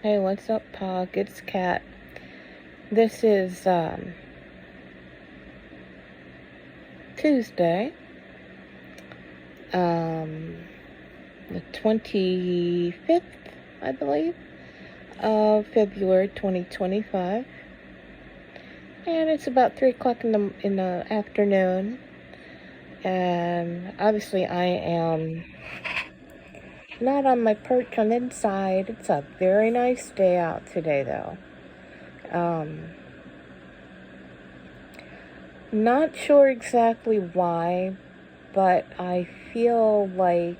Hey, what's up, Pog? It's Kat. This is Tuesday, the 25th, I believe, of February 2025, and it's about 3 o'clock in the afternoon. And obviously, I am not on my perch. I'm inside. It's a very nice day out today, though. Not sure exactly why, but I feel like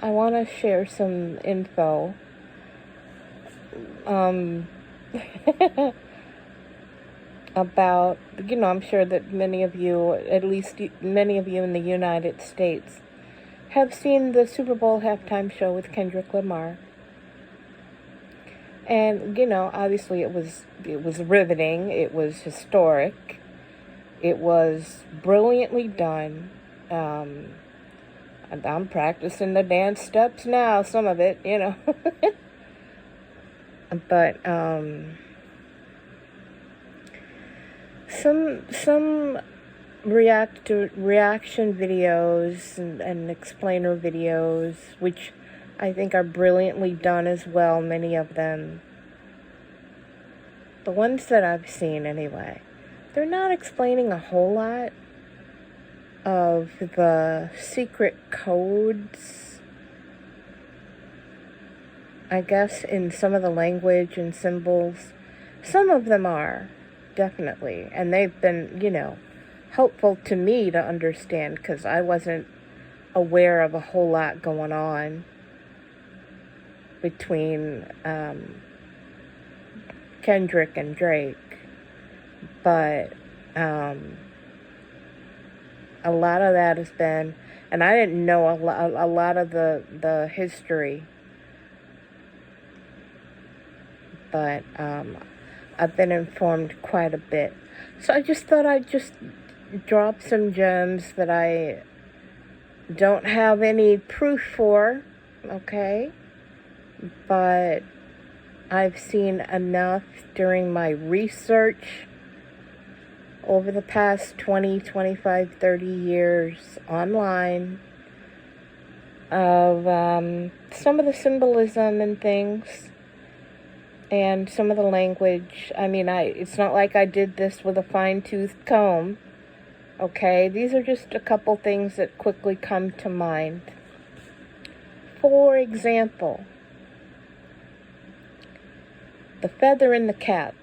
I want to share some info. About, I'm sure that many of you, at least many of you in the United States, have seen the Super Bowl halftime show with Kendrick Lamar. And, obviously it was riveting. It was historic. It was brilliantly done. I'm practicing the dance steps now, some of it, But, some reaction videos and explainer videos, which I think are brilliantly done as well, many of them. The ones that I've seen anyway, they're not explaining a whole lot of the secret codes, I guess, in some of the language and symbols. Some of them are, definitely, and they've been, helpful to me to understand, because I wasn't aware of a whole lot going on between Kendrick and Drake, but a lot of that has been, and I didn't know a lot of the history, but I've been informed quite a bit. So I just thought I'd just drop some gems that I don't have any proof for, okay? But I've seen enough during my research over the past 20, 25, 30 years online of some of the symbolism and things. And some of the language. I mean, it's not like I did this with a fine-tooth comb, okay? These are just a couple things that quickly come to mind. For example, the feather in the cap.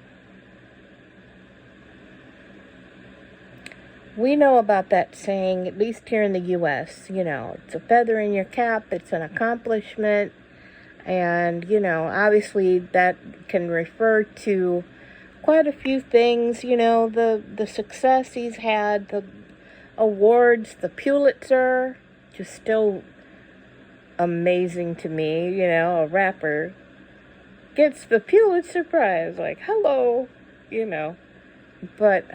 We know about that saying, at least here in the U.S., it's a feather in your cap, it's an accomplishment. And, obviously that can refer to quite a few things, the success he's had, the awards, the Pulitzer, just still amazing to me, a rapper gets the Pulitzer Prize, like, hello, But,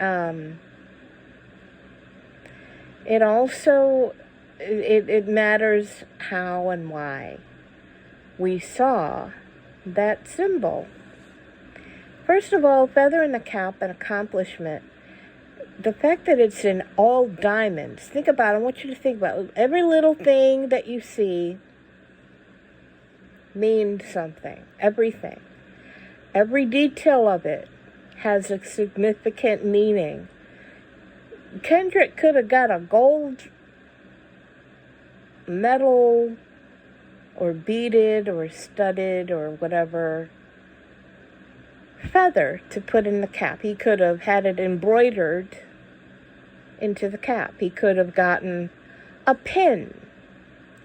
it also, it matters how and why we saw that symbol. First of all, feather in the cap, an accomplishment. The fact that it's in all diamonds. Think about it. I want you to think about it. Every little thing that you see means something. Everything. Every detail of it has a significant meaning. Kendrick could have got a gold medal or beaded or studded or whatever feather to put in the cap. He could have had it embroidered into the cap. He could have gotten a pin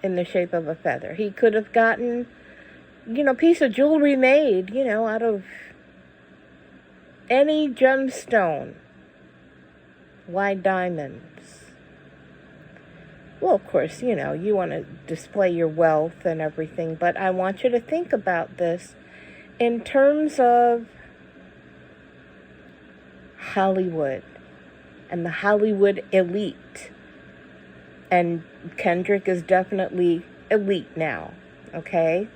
in the shape of a feather. He could have gotten, a piece of jewelry made, out of any gemstone. Why diamonds? Well, of course, you want to display your wealth and everything, but I want you to think about this in terms of Hollywood and the Hollywood elite. And Kendrick is definitely elite now. okay?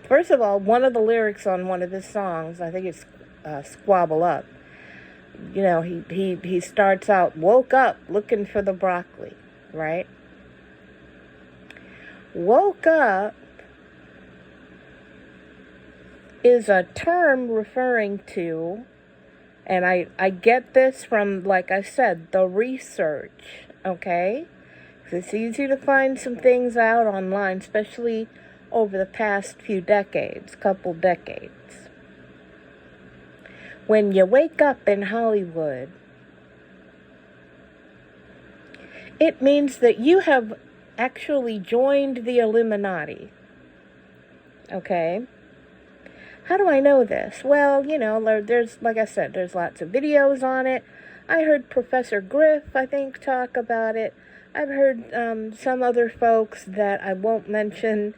First of all, one of the lyrics on one of his songs, I think it's Squabble Up, he starts out, woke up looking for the broccoli, right? Woke up is a term referring to, and I get this from, like I said, the research, okay? It's easy to find some things out online, especially over the past couple decades. When you wake up in Hollywood, it means that you have actually joined the Illuminati, okay? How do I know this? Well, there's, like I said, there's lots of videos on it. I heard Professor Griff, I think, talk about it. I've heard some other folks that I won't mention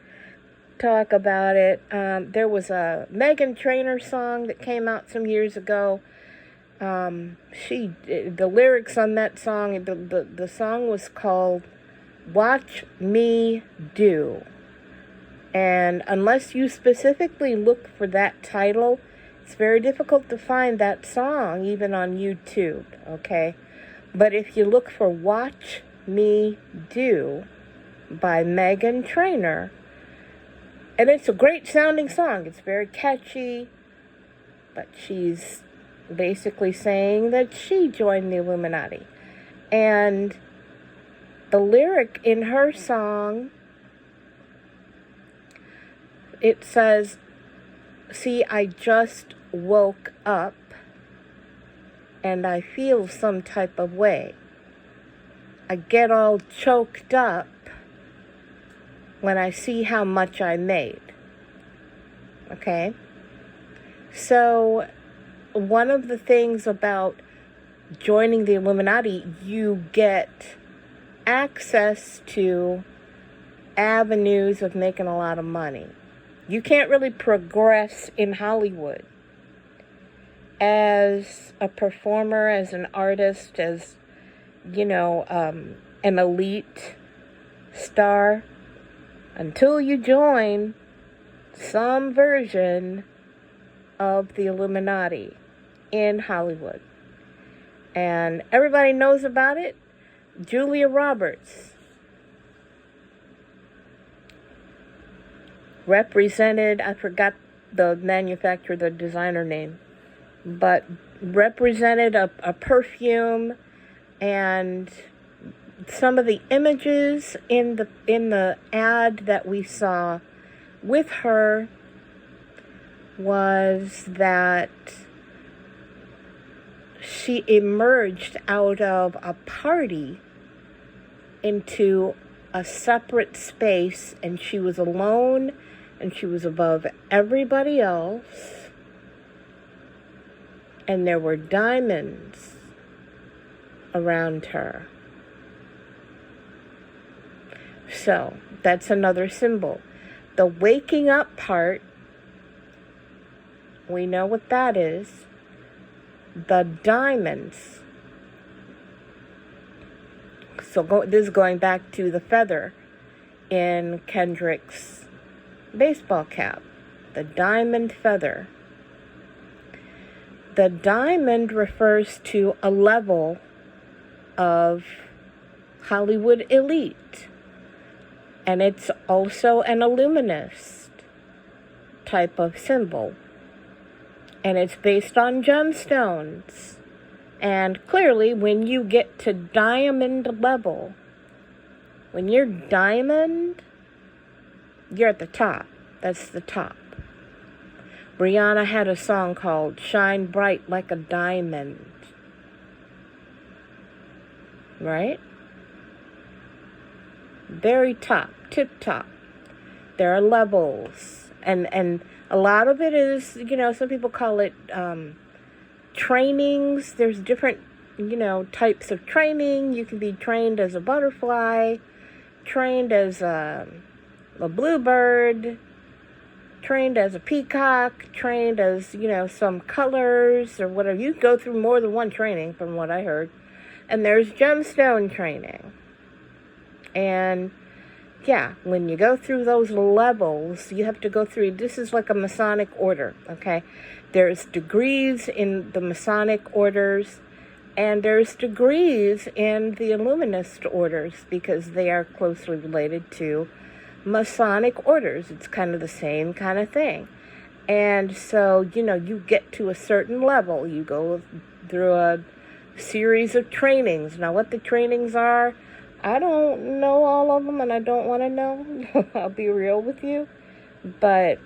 talk about it. There was a Meghan Trainor song that came out some years ago. The lyrics on that song, the song was called Watch Me Do. And unless you specifically look for that title, it's very difficult to find that song, even on YouTube, okay? But if you look for Watch Me Do by Meghan Trainor, and it's a great sounding song, it's very catchy, but she's basically saying that she joined the Illuminati. And the lyric in her song, it says, see, I just woke up and I feel some type of way. I get all choked up when I see how much I made. Okay? So, one of the things about joining the Illuminati, you get access to avenues of making a lot of money. You can't really progress in Hollywood as a performer, as an artist, as, an elite star until you join some version of the Illuminati in Hollywood. And everybody knows about it. Julia Roberts represented, I forgot the manufacturer, the designer name, but represented a perfume, and some of the images in the ad that we saw with her was that she emerged out of a party into a separate space, and she was alone, and she was above everybody else, and there were diamonds around her. So, that's another symbol. The waking up part, we know what that is. The diamonds. So this is going back to the feather in Kendrick's baseball cap. The diamond feather. The diamond refers to a level of Hollywood elite. And it's also an illuminist type of symbol. And it's based on gemstones. And clearly, when you get to diamond level, when you're diamond, you're at the top. That's the top. Rihanna had a song called Shine Bright Like a Diamond. Right? Very top, tip top. There are levels. And a lot of it is, some people call it trainings. There's different, types of training. You can be trained as a butterfly, trained as a bluebird, trained as a peacock, trained as, some colors or whatever. You go through more than one training from what I heard. And there's gemstone training. And yeah, when you go through those levels, you have to go through, this is like a Masonic order, okay? There's degrees in the Masonic orders, and there's degrees in the Illuminist orders, because they are closely related to Masonic orders. It's kind of the same kind of thing. And so, you get to a certain level. You go through a series of trainings. Now, what the trainings are, I don't know all of them, and I don't want to know. I'll be real with you. But,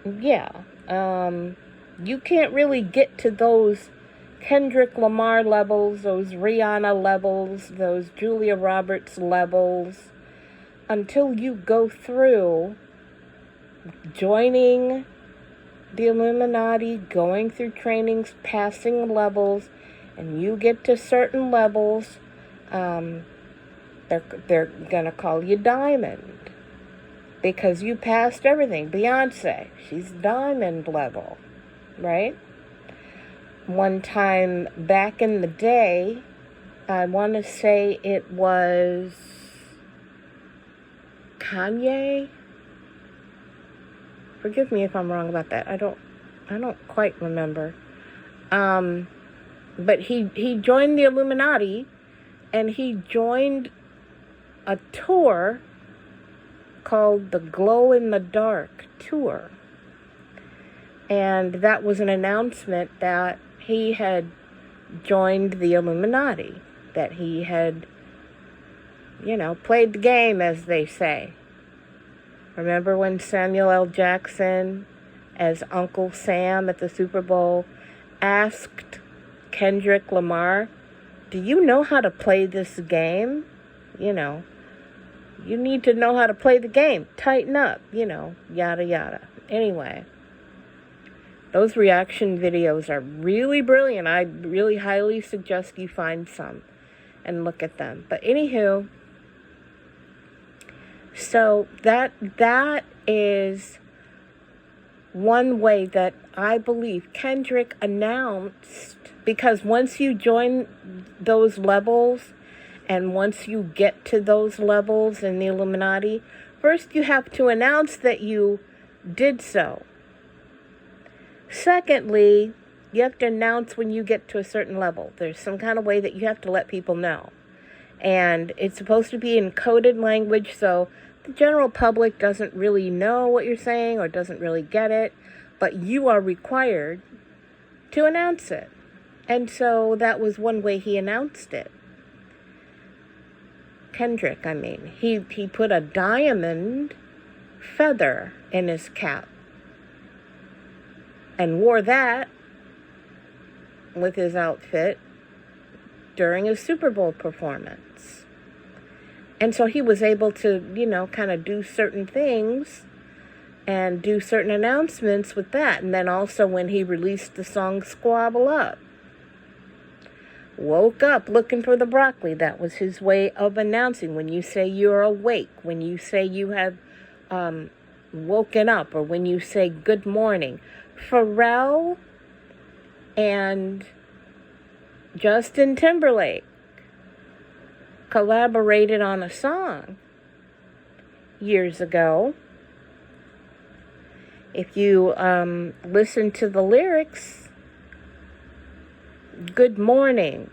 yeah, you can't really get to those Kendrick Lamar levels, those Rihanna levels, those Julia Roberts levels, until you go through joining the Illuminati, going through trainings, passing levels, and you get to certain levels. They're gonna call you Diamond, because you passed everything. Beyonce, she's Diamond level, right? One time back in the day, I want to say it was Kanye. Forgive me if I'm wrong about that. I don't quite remember. But he joined the Illuminati, and he joined a tour called the Glow in the Dark Tour. And that was an announcement that he had joined the Illuminati, that he had, played the game, as they say. Remember when Samuel L. Jackson, as Uncle Sam at the Super Bowl, asked Kendrick Lamar, "Do you know how to play this game? You need to know how to play the game. Tighten up, yada, yada." Anyway, those reaction videos are really brilliant. I really highly suggest you find some and look at them. But anywho, so that is one way that I believe Kendrick announced, because once you join those levels, and once you get to those levels in the Illuminati, first you have to announce that you did so. Secondly, you have to announce when you get to a certain level. There's some kind of way that you have to let people know. And it's supposed to be in coded language, so the general public doesn't really know what you're saying or doesn't really get it, but you are required to announce it. And so that was one way he announced it. Kendrick, he put a diamond feather in his cap and wore that with his outfit during his Super Bowl performance. And so he was able to, kind of do certain things and do certain announcements with that. And then also when he released the song Squabble Up, woke up looking for the broccoli. That was his way of announcing when you say you're awake, when you say you have woken up, or when you say good morning. Pharrell and Justin Timberlake collaborated on a song years ago. If you listen to the lyrics, good morning,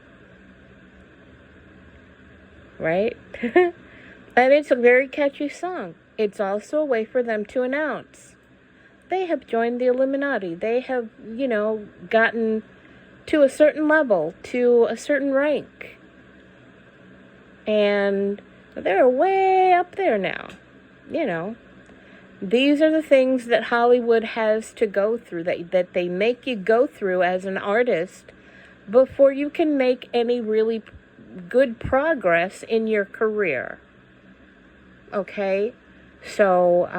right? And it's a very catchy song. It's also a way for them to announce they have joined the Illuminati. They have, gotten to a certain level, to a certain rank. And they're way up there now, These are the things that Hollywood has to go through, that they make you go through as an artist before you can make any really good progress in your career. Okay? So,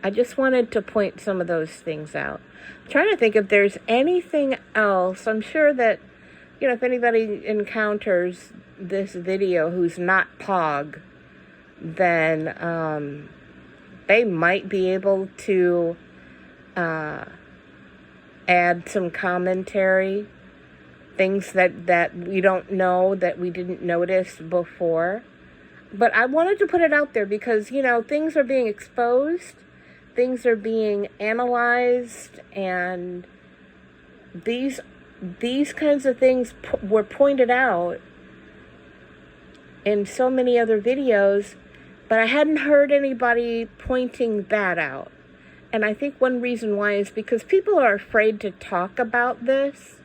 I just wanted to point some of those things out. I'm trying to think if there's anything else. I'm sure that, if anybody encounters this video who's not Pog, then they might be able to add some commentary, things that we don't know, that we didn't notice before. But I wanted to put it out there because, things are being exposed, things are being analyzed, and these kinds of things were pointed out in so many other videos, but I hadn't heard anybody pointing that out. And I think one reason why is because people are afraid to talk about this.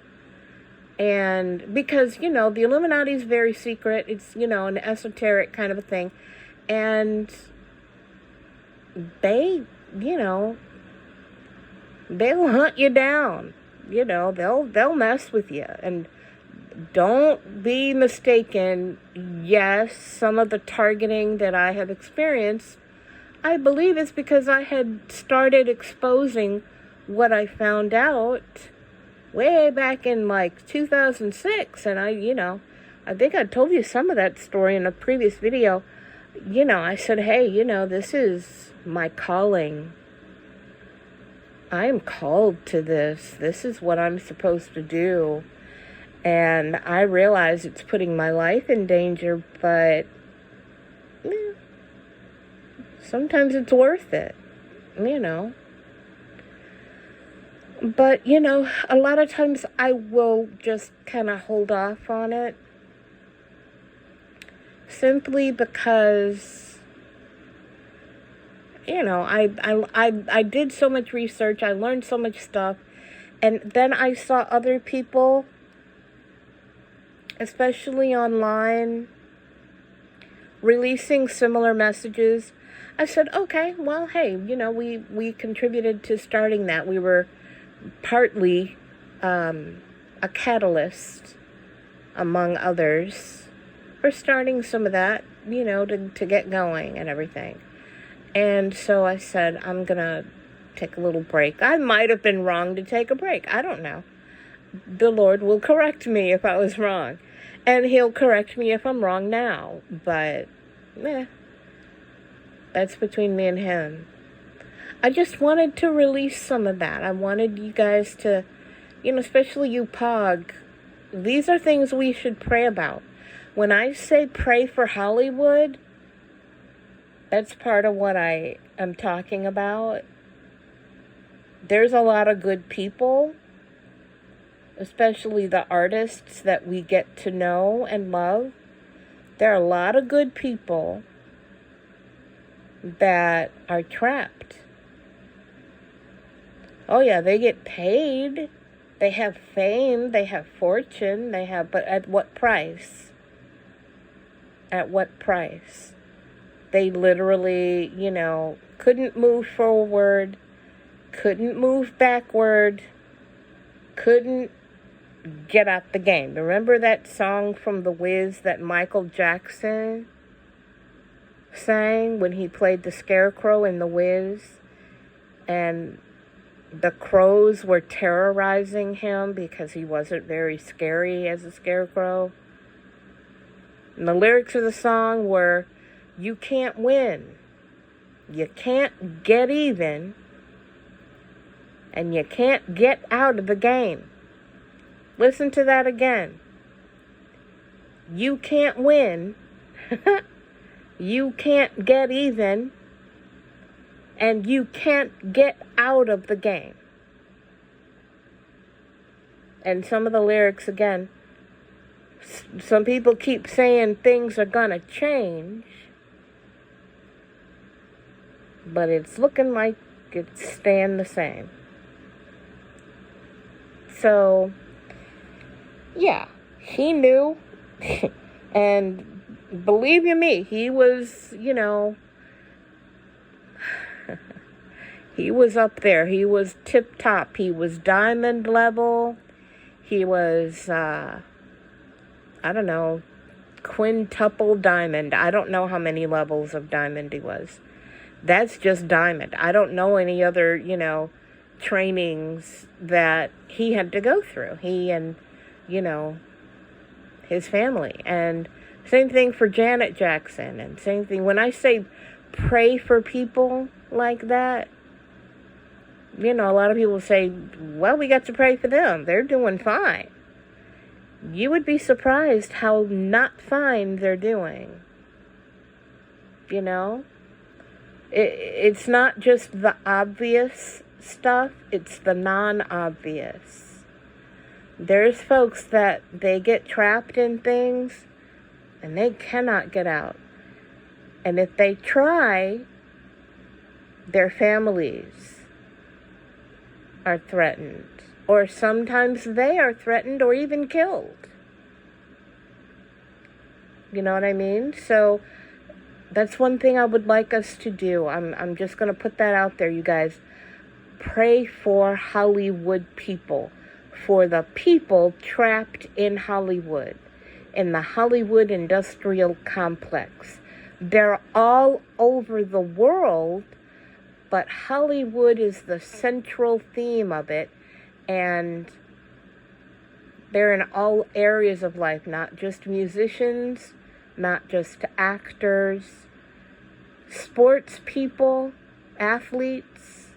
And because, the Illuminati is very secret. It's, an esoteric kind of a thing. And they, they'll hunt you down. They'll mess with you. And don't be mistaken. Yes, some of the targeting that I have experienced, I believe it's because I had started exposing what I found out way back in 2006. And I think I told you some of that story in a previous video. I said, hey, this is my calling. I am called to this. This is what I'm supposed to do. And I realize it's putting my life in danger, but sometimes it's worth it, But, a lot of times I will just kind of hold off on it. Simply because, I did so much research, I learned so much stuff, and then I saw other people, especially online, releasing similar messages. I said, okay, well, hey, we contributed to starting that. We were partly a catalyst, among others, for starting some of that, to get going and everything. And so I said, I'm going to take a little break. I might have been wrong to take a break. I don't know. The Lord will correct me if I was wrong. And He'll correct me if I'm wrong now. But, that's between me and Him. I just wanted to release some of that. I wanted you guys to, especially you POG, these are things we should pray about. When I say pray for Hollywood, that's part of what I am talking about. There's a lot of good people, especially the artists that we get to know and love. There are a lot of good people that are trapped. Oh yeah, they get paid. They have fame. They have fortune. But at what price? At what price? They literally, couldn't move forward, couldn't move backward, couldn't get out the game. Remember that song from The Wiz that Michael Jackson sang when he played the Scarecrow in The Wiz? And the crows were terrorizing him because he wasn't very scary as a scarecrow. And the lyrics of the song were, you can't win, you can't get even, and you can't get out of the game. Listen to that again. You can't win, you can't get even, and you can't get out of the game. And some of the lyrics again, some people keep saying things are gonna change, but it's looking like it's staying the same. So, yeah, he knew, and believe you me, he was, he was up there. He was tip top. He was diamond level. He was, quintuple diamond. I don't know how many levels of diamond he was. That's just diamond. I don't know any other, trainings that he had to go through. He and, his family. And same thing for Janet Jackson. And same thing, when I say pray for people like that, a lot of people say, well, we got to pray for them. They're doing fine. You would be surprised how not fine they're doing. you know? It's not just the obvious stuff, it's the non-obvious. There's folks that they get trapped in things and they cannot get out. And if they try, their families are threatened. Or sometimes they are threatened or even killed. You know what I mean? So that's one thing I would like us to do. I'm just going to put that out there, you guys. Pray for Hollywood people. For the people trapped in Hollywood. In the Hollywood industrial complex. They're all over the world, but Hollywood is the central theme of it, and they're in all areas of life, not just musicians, not just actors, sports people, athletes,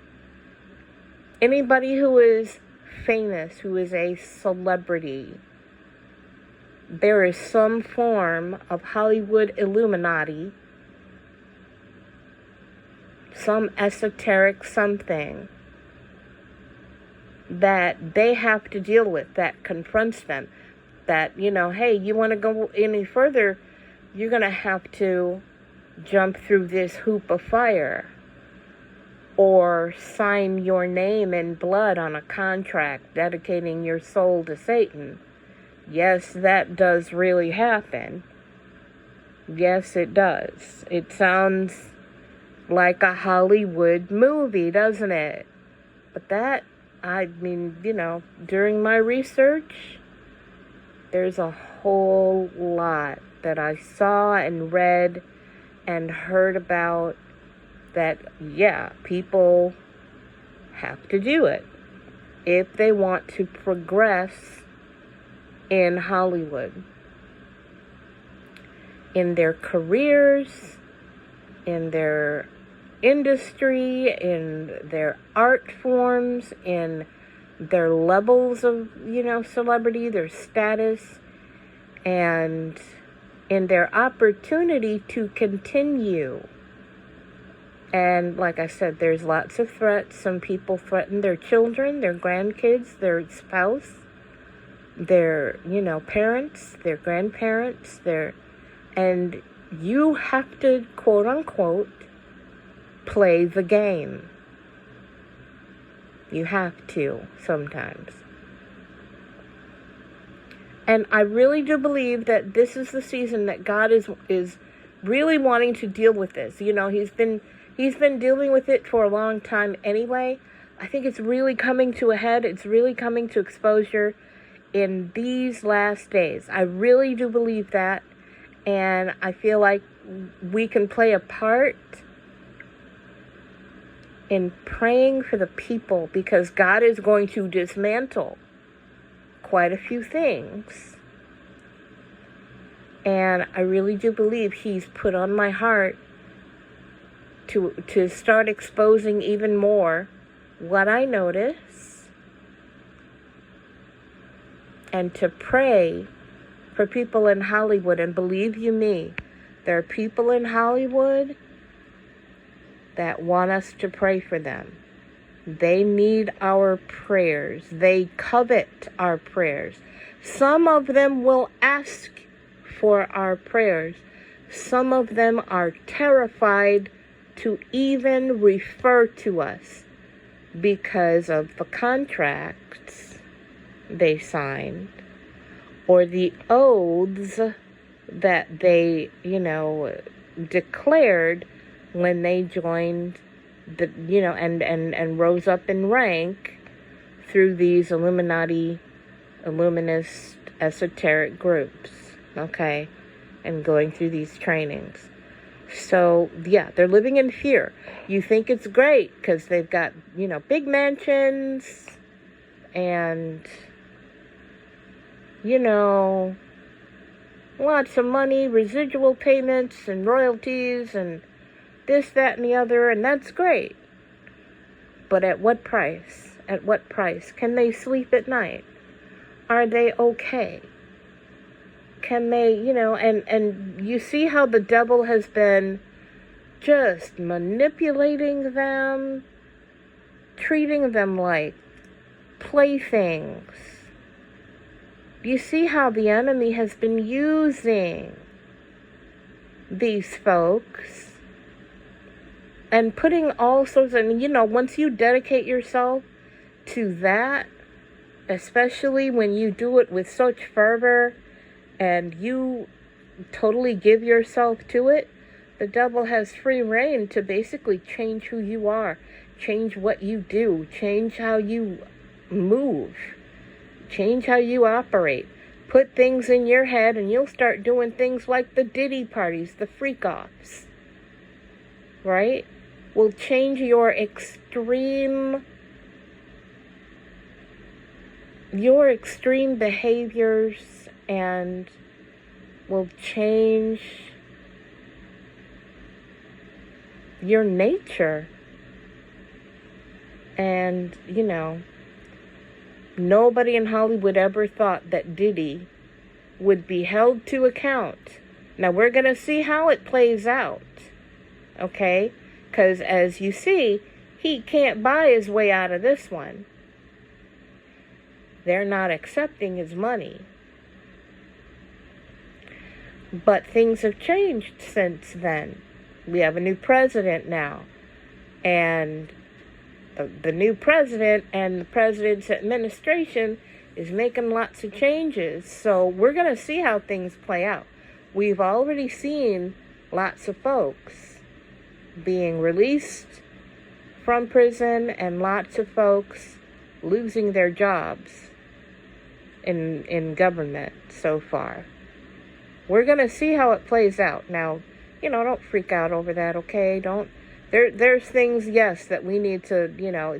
anybody who is famous, who is a celebrity. There is some form of Hollywood Illuminati, some esoteric something that they have to deal with, that confronts them, that, you know, hey, you want to go any further, you're going to have to jump through this hoop of fire or sign your name in blood on a contract dedicating your soul to Satan. Yes, that does really happen. Yes, it does. It sounds like a Hollywood movie, doesn't it? But that, I mean, you know, during my research, there's a whole lot that I saw and read and heard about that, yeah, people have to do it if they want to progress in Hollywood, in their careers, in their industry, in their art forms, in their levels of, you know, celebrity, their status, and in their opportunity to continue. And like I said, there's lots of threats. Some people threaten their children, their grandkids, their spouse, their, you know, parents, their grandparents, and you have to, quote unquote, play the game. You have to sometimes. And I really do believe that this is the season that God is really wanting to deal with this. You know, he's been dealing with it for a long time anyway. I think it's really coming to a head. It's really coming to exposure in these last days. I really do believe that. And I feel like we can play a part in praying for the people, because God is going to dismantle quite a few things. And I really do believe He's put on my heart to start exposing even more what I notice, and to pray for people in Hollywood. And believe you me, there are people in Hollywood that want us to pray for them. They need our prayers. They covet our prayers. Some of them will ask for our prayers. Some of them are terrified to even refer to us because of the contracts they signed or the oaths that they, you know, declared when they joined the, you know, and rose up in rank through these Illuminati, Illuminist, esoteric groups, okay, and going through these trainings. So, yeah, they're living in fear. You think it's great because they've got, you know, big mansions and, you know, lots of money, residual payments and royalties and this, that, and the other, and that's great. But at what price? At what price? Can they sleep at night? Are they okay? Can they, you know, and you see how the devil has been just manipulating them, treating them like playthings. You see how the enemy has been using these folks and putting all sorts of, once you dedicate yourself to that, especially when you do it with such fervor and you totally give yourself to it, the devil has free reign to basically change who you are, change what you do, change how you move, change how you operate. Put things in your head and you'll start doing things like the Diddy parties, the freak-offs, right? Will change your extreme behaviors and will change your nature. And, nobody in Hollywood ever thought that Diddy would be held to account. Now, we're going to see how it plays out, okay? Because, as you see, he can't buy his way out of this one. They're not accepting his money. But things have changed since then. We have a new president now. And the new president and the president's administration is making lots of changes. So we're going to see how things play out. We've already seen lots of folks being released from prison and lots of folks losing their jobs in government so far. We're going to see how it plays out. Now, don't freak out over that, okay? There's things, yes, that we need to,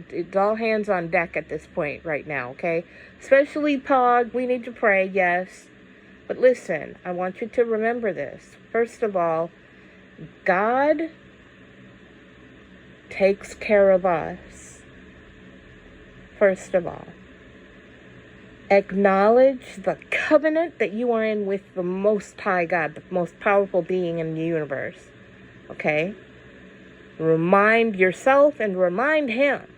it's all hands on deck at this point right now, okay? Especially Pog, we need to pray, yes. But listen, I want you to remember this. First of all, God takes care of us. First of all, acknowledge the covenant that you are in with the Most High God, the most powerful being in the universe, okay? Remind yourself and remind him,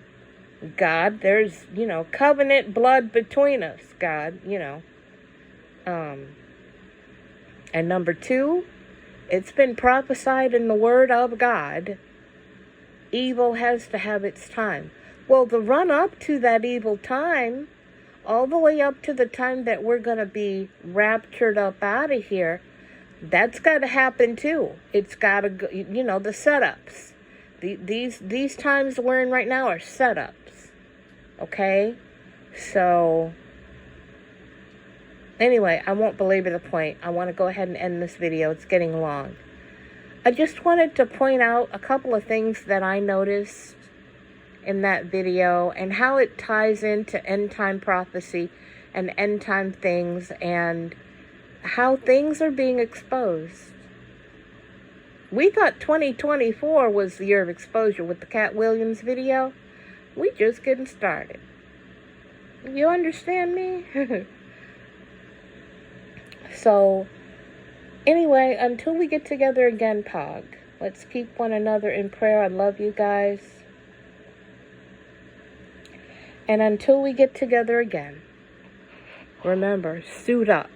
God, there's, covenant blood between us, God, And number 2, it's been prophesied in the Word of God, evil has to have its time. Well, the run up to that evil time, all the way up to the time that we're going to be raptured up out of here, that's got to happen too. It's got to go, the setups. These times we're in right now are setups, okay? So, anyway, I won't belabor the point. I want to go ahead and end this video. It's getting long. I just wanted to point out a couple of things that I noticed in that video and how it ties into end-time prophecy and end-time things and how things are being exposed. We thought 2024 was the year of exposure with the Cat Williams video. We just getting started. You understand me? So, anyway, until we get together again, Pog, let's keep one another in prayer. I love you guys. And until we get together again, remember, suit up.